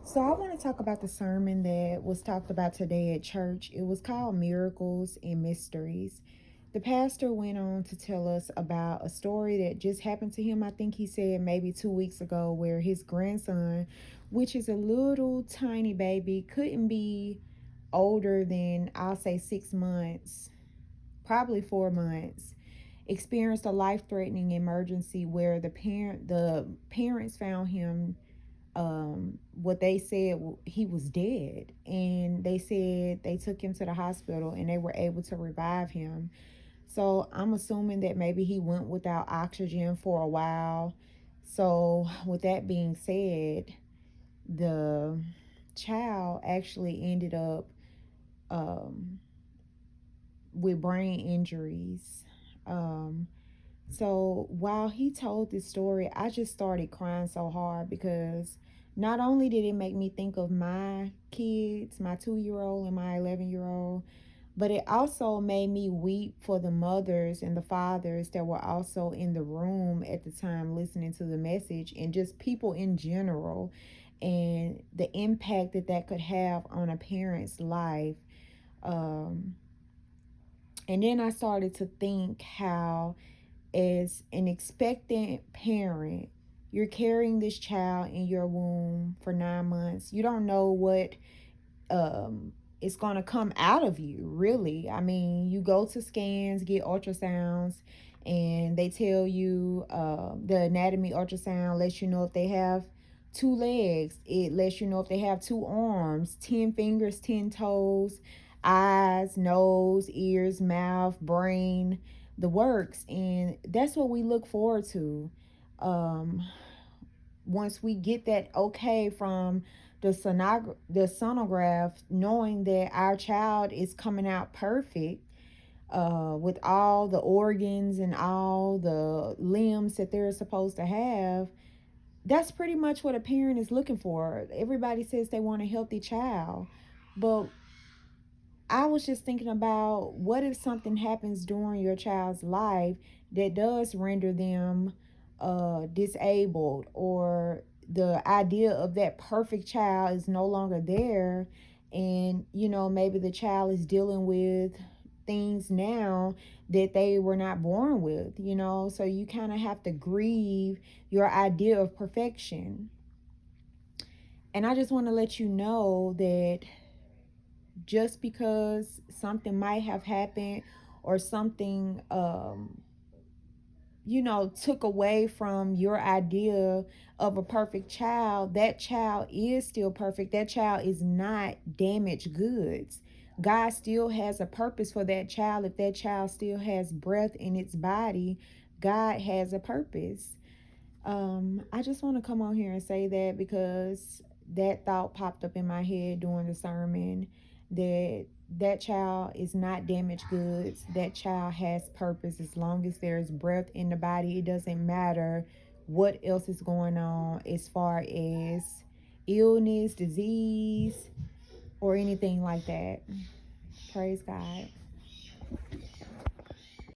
So I want to talk about the sermon that was talked about today at church. It was called Miracles and Mysteries. The pastor went on to tell us about a story that just happened to him. I think he said maybe 2 weeks ago, where his grandson, which is a little tiny baby, couldn't be older than, I'll say, 6 months, probably 4 months, experienced a life-threatening emergency where the parents found him, what they said, he was dead, and they said they took him to the hospital and they were able to revive him. So I'm assuming that maybe he went without oxygen for a while. So with that being said, the child actually ended up, um, with brain injuries. um, So while he told this story, I just started crying so hard, because not only did it make me think of my kids, my 2 year old and my 11-year old, but it also made me weep for the mothers and the fathers that were also in the room at the time listening to the message, and just people in general, and the impact that that could have on a parent's life. Um, and then I started to think how, as an expectant parent, you're carrying this child in your womb for 9 months. You don't know what is going to come out of you, really. I mean, you go to scans, get ultrasounds, and they tell you, the anatomy ultrasound lets you know if they have 2 legs, it lets you know if they have 2 arms, 10 fingers, 10 toes, eyes, nose, ears, mouth, brain, the works. And that's what we look forward to. Um, Once we get that okay from the sonograph, knowing that our child is coming out perfect, with all the organs and all the limbs that they're supposed to have, that's pretty much what a parent is looking for. Everybody says they want a healthy child, but I was just thinking about, what if something happens during your child's life that does render them disabled, or the idea of that perfect child is no longer there, and maybe the child is dealing with things now that they were not born with, so you kind of have to grieve your idea of perfection. And I just want to let you know that just because something might have happened, or something took away from your idea of a perfect child, that child is still perfect. That child is not damaged goods. God still has a purpose for that child. If that child still has breath in its body, God has a purpose. I just want to come on here and say that, because that thought popped up in my head during the sermon, that that child is not damaged goods. That child has purpose. As long as there's breath in the body, it doesn't matter what else is going on as far as illness, disease, or anything like that. Praise God.